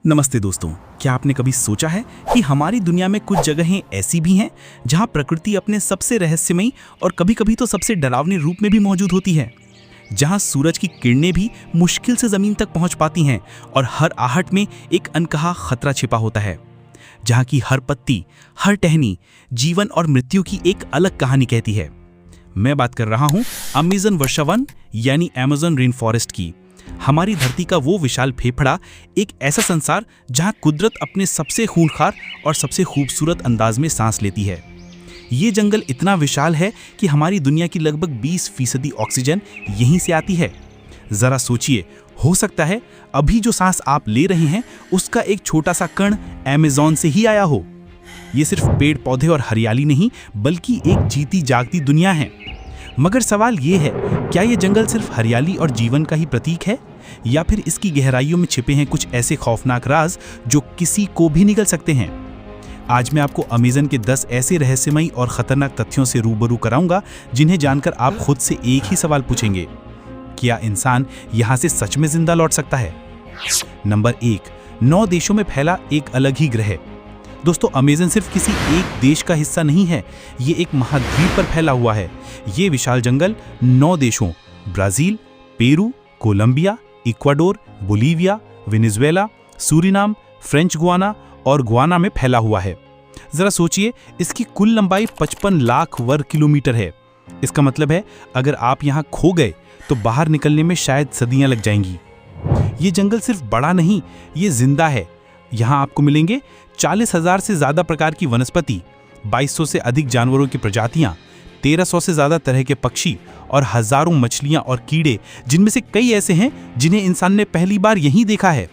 नमस्ते दोस्तों, क्या आपने कभी सोचा है कि हमारी दुनिया में कुछ जगहें ऐसी भी हैं जहां प्रकृति अपने सबसे रहस्यमयी और कभी-कभी तो सबसे डरावने रूप में भी मौजूद होती है, जहां सूरज की किरणें भी मुश्किल से जमीन तक पहुंच पाती हैं और हर आहट में एक अनकहा खतरा छिपा होता है, जहां की हर पत्ती, हर टहनी जीवन और मृत्यु की एक अलग कहानी कहती है। मैं बात कर रहा हूं अमेज़न वर्षावन यानी अमेज़न रेन फॉरेस्ट की। हमारी धरती का वो विशाल फेफड़ा, एक ऐसा संसार जहां कुदरत अपने सबसे खूंखार और सबसे खूबसूरत अंदाज में सांस लेती है। ये जंगल इतना विशाल है कि हमारी दुनिया की लगभग 20% ऑक्सीजन यहीं से आती है। जरा सोचिए, हो सकता है अभी जो सांस आप ले रहे हैं उसका एक छोटा सा कण अमेज़न से ही आया हो। ये सिर्फ पेड़ पौधे और हरियाली नहीं, बल्कि एक जीती जागती दुनिया है। मगर सवाल ये है, क्या ये जंगल सिर्फ हरियाली और जीवन का ही प्रतीक है, या फिर इसकी गहराइयों में छिपे हैं कुछ ऐसे खौफनाक राज जो किसी को भी निगल सकते हैं? आज मैं आपको अमेज़न के 10 ऐसे रहस्यमयी और खतरनाक तथ्यों से रूबरू कराऊंगा जिन्हें जानकर आप खुद से एक ही सवाल पूछेंगे, क्या इंसान यहाँ से सच में जिंदा लौट सकता है? नंबर 1, 9 देशों में फैला एक अलग ही ग्रह। दोस्तों, अमेज़न सिर्फ किसी एक देश का हिस्सा नहीं है, ये एक महाद्वीप पर फैला हुआ है। ये विशाल जंगल 9 देशों Brazil, Peru, Colombia, Ecuador, Bolivia, Venezuela, Suriname, French Guiana और गुआना में फैला हुआ है। जरा सोचिए, इसकी कुल लंबाई 55 लाख वर्ग किलोमीटर है। इसका मतलब है अगर आप यहाँ खो गए तो बाहर निकलने में शायद सदियां लग जाएंगी। ये जंगल सिर्फ बड़ा नहीं, ये जिंदा है। यहाँ आपको मिलेंगे 40,000 से ज्यादा प्रकार की वनस्पति, 2200 से अधिक जानवरों की प्रजातियां, 1300 से ज्यादा तरह के पक्षी और हजारों मछलियां और कीड़े, जिनमें से कई ऐसे हैं जिन्हें इंसान ने पहली बार यहीं देखा है।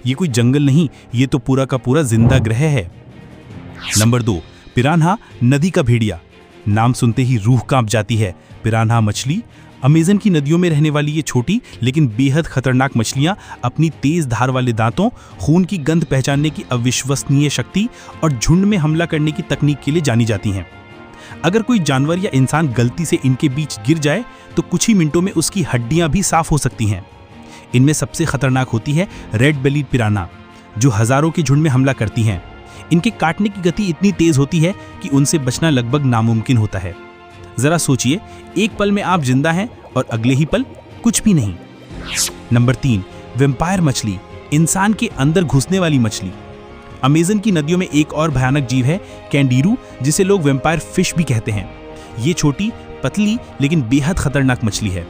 ये कोई जंगल नहीं, ये तो पूरा का पूरा जिंदा ग्रह है। नंबर 2, पिरान्हा नदी का भेड़िया। नाम सुनते ही रूह कांप जाती है। पिरान्हा मछली, अमेज़न की नदियों में रहने वाली ये छोटी लेकिन बेहद खतरनाक मछलियां अपनी तेज धार वाले दांतों, खून की गंध पहचानने की अविश्वसनीय शक्ति और झुंड में हमला करने की तकनीक के लिए जानी जाती हैं। अगर कोई जानवर या इंसान गलती से इनके बीच गिर जाए तो कुछ ही मिनटों में उसकी हड्डियां भी साफ हो सकती हैं। इनमें सबसे खतरनाक होती है रेड बेलीड पिरान्हा, जो हजारों के झुंड में हमला करती हैं। इनके काटने की गति इतनी तेज होती है कि उनसे बचना लगभग नामुमकिन होता है। जरा सोचिए, एक पल में आप जिंदा हैं और अगले ही पल कुछ भी नहीं। नंबर 3, वैम्पायर मछली, इंसान के अंदर घुसने वाली मछली। अमेज़न की नदियों में एक और भयानक जीव है कैंडीरू, जिसे लोग वैम्पायर फिश भी कहते हैं। ये छोटी, पतली लेकिन बेहद खतरनाक मछली है।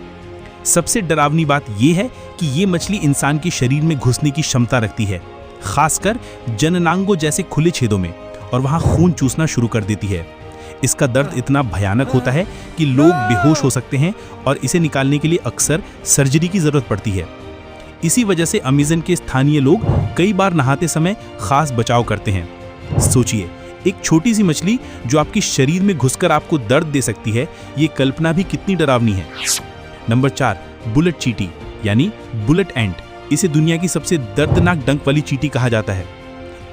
सबसे डरावनी बात यह है कि ये मछली इंसान के शरीर में घुसने की क्षमता रखती है, खासकर जननांगों जैसे खुले छेदों में, और वहां खून चूसना शुरू कर देती है। इसका दर्द इतना भयानक होता है कि लोग बेहोश हो सकते हैं और इसे निकालने के लिए अक्सर सर्जरी की जरूरत पड़ती है। इसी वजह से अमेज़न के स्थानीय लोग कई बार नहाते समय खास बचाव करते हैं। सोचिए, एक छोटी सी मछली जो आपके शरीर में घुसकर आपको दर्द दे सकती है, ये कल्पना भी कितनी डरावनी है। नंबर 4, बुलेट चींटी यानी बुलेट एंट। इसे दुनिया की सबसे दर्दनाक डंक वाली चींटी कहा जाता है।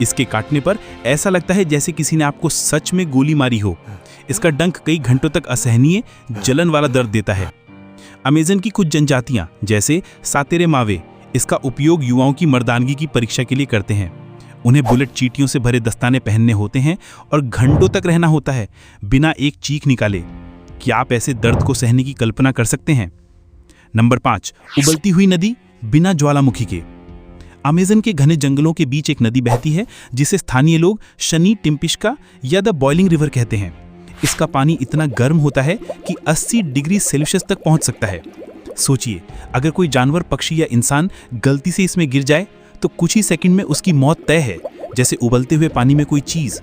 इसके काटने पर ऐसा लगता है जैसे किसी ने आपको सच में गोली मारी हो। इसका डंक कई घंटों तक असहनीय जलन वाला दर्द देता है। अमेज़न की कुछ जनजातियां जैसे सातेरे मावे इसका उपयोग युवाओं की मर्दानगी की परीक्षा के लिए करते हैं। उन्हें बुलेट चींटियों से भरे दस्ताने पहनने होते हैं और घंटों तक रहना होता है बिना एक चीख निकाले। क्या आप ऐसे दर्द को सहने की कल्पना कर सकते हैं? नंबर 5, उबलती हुई नदी बिना ज्वालामुखी के। अमेज़न के घने जंगलों के बीच एक नदी बहती है जिसे स्थानीय लोग शनी टिम्पिश्का या द बॉइलिंग रिवर कहते हैं। इसका पानी इतना गर्म होता है कि 80 डिग्री सेल्सियस तक पहुंच सकता है। सोचिए, अगर कोई जानवर, पक्षी या इंसान गलती से इसमें गिर जाए तो कुछ ही सेकंड में उसकी मौत तय है, जैसे उबलते हुए पानी में कोई चीज।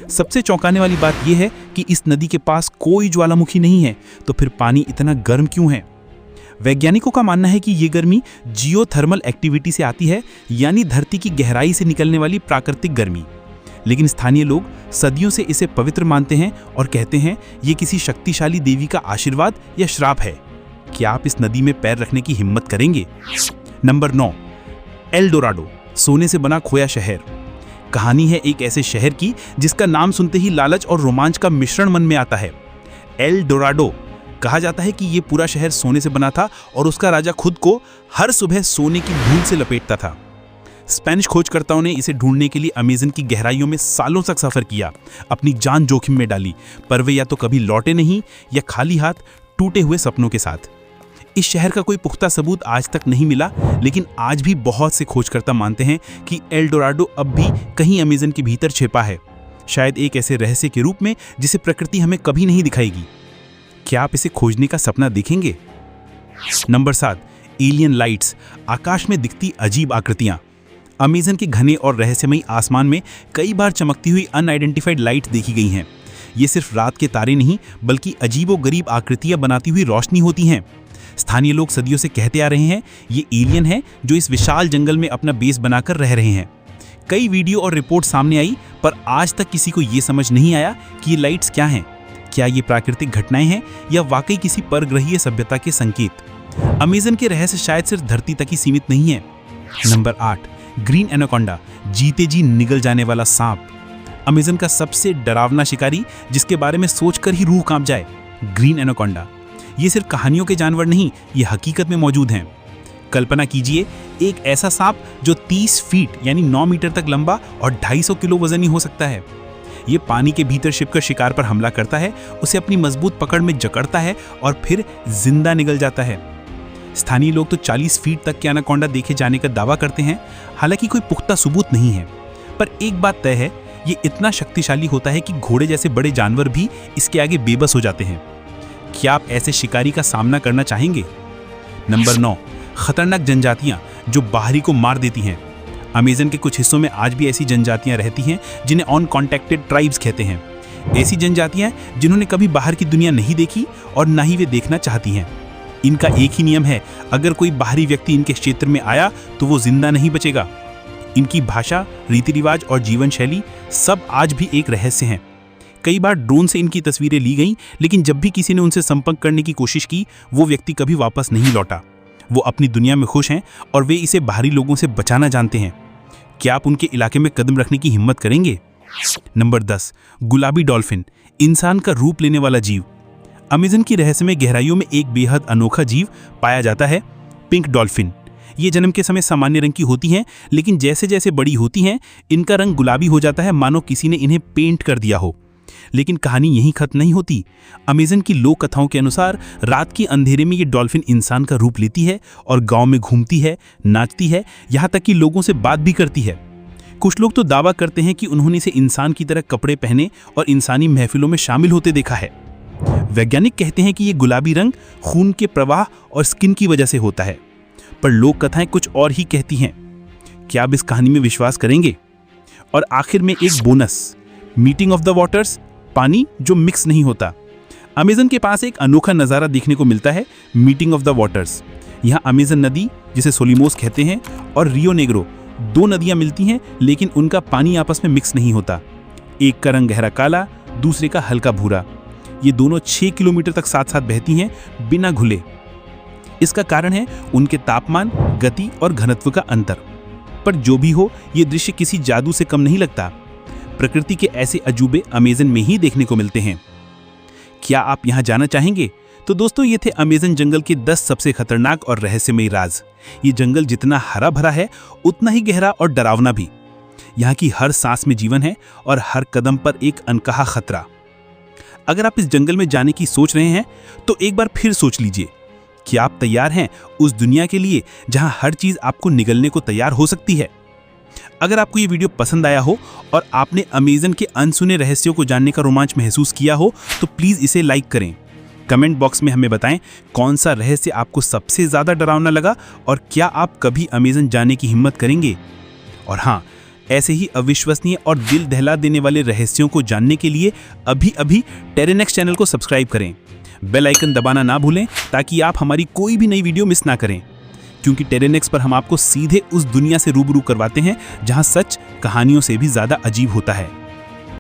सबसे चौंकाने वाली बात यह है कि इस नदी के पास कोई ज्वालामुखी नहीं है, तो फिर पानी इतना गर्म क्यों है? वैज्ञानिकों का मानना है कि ये गर्मी जियोथर्मल एक्टिविटी से आती है, यानी धरती की गहराई से निकलने वाली प्राकृतिक गर्मी। लेकिन स्थानीय लोग सदियों से इसे पवित्र मानते हैं और कहते हैं ये किसी शक्तिशाली देवी का आशीर्वाद या श्राप है। क्या आप इस नदी में पैर रखने की हिम्मत करेंगे? नंबर 9, एल डोराडो, सोने से बना खोया शहर। कहानी है एक ऐसे शहर की जिसका नाम सुनते ही लालच और रोमांच का मिश्रण मन में आता है। एल डोराडो, कहा जाता है कि ये पूरा शहर सोने से बना था और उसका राजा खुद को हर सुबह सोने की धूल से लपेटता था। स्पेनिश खोजकर्ताओं ने इसे ढूंढने के लिए अमेज़न की गहराइयों में सालों तक सफ़र किया, अपनी जान जोखिम में डाली, पर वे या तो कभी लौटे नहीं या खाली हाथ टूटे हुए सपनों के साथ। इस शहर का कोई पुख्ता सबूत आज तक नहीं मिला, लेकिन आज भी बहुत से खोजकर्ता मानते हैं कि एल डोराडो अब भी कहीं अमेज़न के भीतर छिपा है, शायद एक ऐसे रहस्य के रूप में जिसे प्रकृति हमें कभी नहीं दिखाएगी। क्या आप इसे खोजने का सपना देखेंगे? नंबर 7, एलियन लाइट्स, आकाश में दिखती अजीब आकृतियां। अमेज़न के घने और रहस्यमयी आसमान में कई बार चमकती हुई अनआइडेंटिफाइड लाइट्स देखी गई हैं। ये सिर्फ रात के तारे नहीं, बल्कि अजीबोगरीब आकृतियां बनाती हुई रोशनी होती हैं। स्थानीय लोग सदियों से कहते आ रहे हैं ये एलियन है जो इस विशाल जंगल में अपना बेस बनाकर रह रहे हैं। कई वीडियो और रिपोर्ट सामने आई, पर आज तक किसी को ये समझ नहीं आया कि ये लाइट्स क्या हैं। क्या ये प्राकृतिक घटनाएं हैं या वाकई किसी परग्रहीय सभ्यता के संकेत? अमेज़न के रहस्य शायद सिर्फ धरती तक ही सीमित नहीं है। नंबर 8, ग्रीन एनाकोंडा, जीते जी निगल जाने वाला सांप। अमेज़न का सबसे डरावना शिकारी जिसके बारे में सोचकर ही रूह कांप जाए, ग्रीन एनाकोंडा। ये सिर्फ कहानियों के जानवर नहीं, ये हकीकत में मौजूद हैं। कल्पना कीजिए, एक ऐसा सांप जो 30 फीट यानी 9 मीटर तक लंबा और 250 किलो वजनी हो सकता है। ये पानी के भीतर छिपकर शिकार पर हमला करता है, उसे अपनी मजबूत पकड़ में जकड़ता है और फिर जिंदा निगल जाता है। स्थानीय लोग तो 40 फीट तक के एनाकोंडा देखे जाने का दावा करते हैं, हालांकि कोई पुख्ता सबूत नहीं है। पर एक बात तय है, ये इतना शक्तिशाली होता है कि घोड़े जैसे बड़े जानवर भी इसके आगे बेबस हो जाते हैं। क्या आप ऐसे शिकारी का सामना करना चाहेंगे? नंबर 9, खतरनाक जनजातियां जो बाहरी को मार देती हैं। अमेज़न के कुछ हिस्सों में आज भी ऐसी जनजातियां रहती हैं जिन्हें अनकॉन्टैक्टेड ट्राइब्स कहते हैं। ऐसी जनजातियां जिन्होंने कभी बाहर की दुनिया नहीं देखी और ना ही वे देखना चाहती हैं। इनका एक ही नियम है, अगर कोई बाहरी व्यक्ति इनके क्षेत्र में आया तो वो जिंदा नहीं बचेगा। इनकी भाषा, रीति रिवाज और जीवन शैली सब आज भी एक रहस्य हैं। कई बार ड्रोन से इनकी तस्वीरें ली गईं, लेकिन जब भी किसी ने उनसे संपर्क करने की कोशिश की, वो व्यक्ति कभी वापस नहीं लौटा। वो अपनी दुनिया में खुश हैं और वे इसे बाहरी लोगों से बचाना जानते हैं। क्या आप उनके इलाके में कदम रखने की हिम्मत करेंगे? नंबर 10, गुलाबी डॉल्फिन, इंसान का रूप लेने वाला जीव। अमेज़न की रहस्यमय गहराइयों में एक बेहद अनोखा जीव पाया जाता है, पिंक डॉल्फिन। ये जन्म के समय सामान्य रंग की होती हैं, लेकिन जैसे जैसे बड़ी होती हैं, इनका रंग गुलाबी हो जाता है, मानो किसी ने इन्हें पेंट कर दिया हो। लेकिन कहानी यहीं खत्म नहीं होती। अमेज़न की लोक कथाओं के अनुसार रात के अंधेरे में ये डॉल्फिन इंसान का रूप लेती है और गांव में घूमती है, नाचती है, यहाँ तक कि लोगों से बात भी करती है। कुछ लोग तो दावा करते हैं कि उन्होंने इसे इंसान की तरह कपड़े पहने और इंसानी महफिलों में शामिल होते देखा है। वैज्ञानिक कहते हैं कि ये गुलाबी रंग खून के प्रवाह और स्किन की वजह से होता है, पर लोक कथाएं कुछ और ही कहती हैं। क्या आप इस कहानी में विश्वास करेंगे? और आखिर में एक bonus, meeting of the waters, पानी जो मिक्स नहीं होता। अमेज़न के पास एक अनोखा नज़ारा देखने को मिलता है, मीटिंग ऑफ द वाटर्स। यहाँ अमेज़न नदी, जिसे सोलिमोस कहते हैं, और रियो नेग्रो, 2 नदियाँ मिलती हैं, लेकिन उनका पानी आपस में मिक्स नहीं होता। एक का रंग गहरा काला, दूसरे का हल्का भूरा। ये दोनों 6 किलोमीटर तक साथ साथ बहती हैं, बिना घुले। इसका कारण है उनके तापमान, गति और घनत्व का अंतर। पर जो भी हो, ये दृश्य किसी जादू से कम नहीं लगता। प्रकृति के ऐसे अजूबे अमेज़न में ही देखने को मिलते हैं। क्या आप यहाँ जाना चाहेंगे? तो दोस्तों, ये थे अमेज़न जंगल के 10 सबसे खतरनाक और रहस्यमयी राज। ये जंगल जितना हरा भरा है, उतना ही गहरा और डरावना भी। यहाँ की हर सांस में जीवन है और हर कदम पर एक अनकहा खतरा। अगर आप इस जंगल में जाने की सोच रहे हैं, तो एक बार फिर सोच लीजिए, क्या आप तैयार हैं उस दुनिया के लिए जहां हर चीज आपको निगलने को तैयार हो सकती है? अगर आपको ये वीडियो पसंद आया हो और आपने अमेज़न के अनसुने रहस्यों को जानने का रोमांच महसूस किया हो, तो प्लीज़ इसे लाइक करें। कमेंट बॉक्स में हमें बताएं कौन सा रहस्य आपको सबसे ज़्यादा डरावना लगा और क्या आप कभी अमेज़न जाने की हिम्मत करेंगे। और हाँ, ऐसे ही अविश्वसनीय और दिल दहला देने वाले रहस्यों को जानने के लिए अभी टेरेनेक्स चैनल को सब्सक्राइब करें। बेल आइकन दबाना ना भूलें ताकि आप हमारी कोई भी नई वीडियो मिस ना करें, क्योंकि टेरेनेक्स पर हम आपको सीधे उस दुनिया से रूबरू करवाते हैं जहां सच कहानियों से भी ज़्यादा अजीब होता है।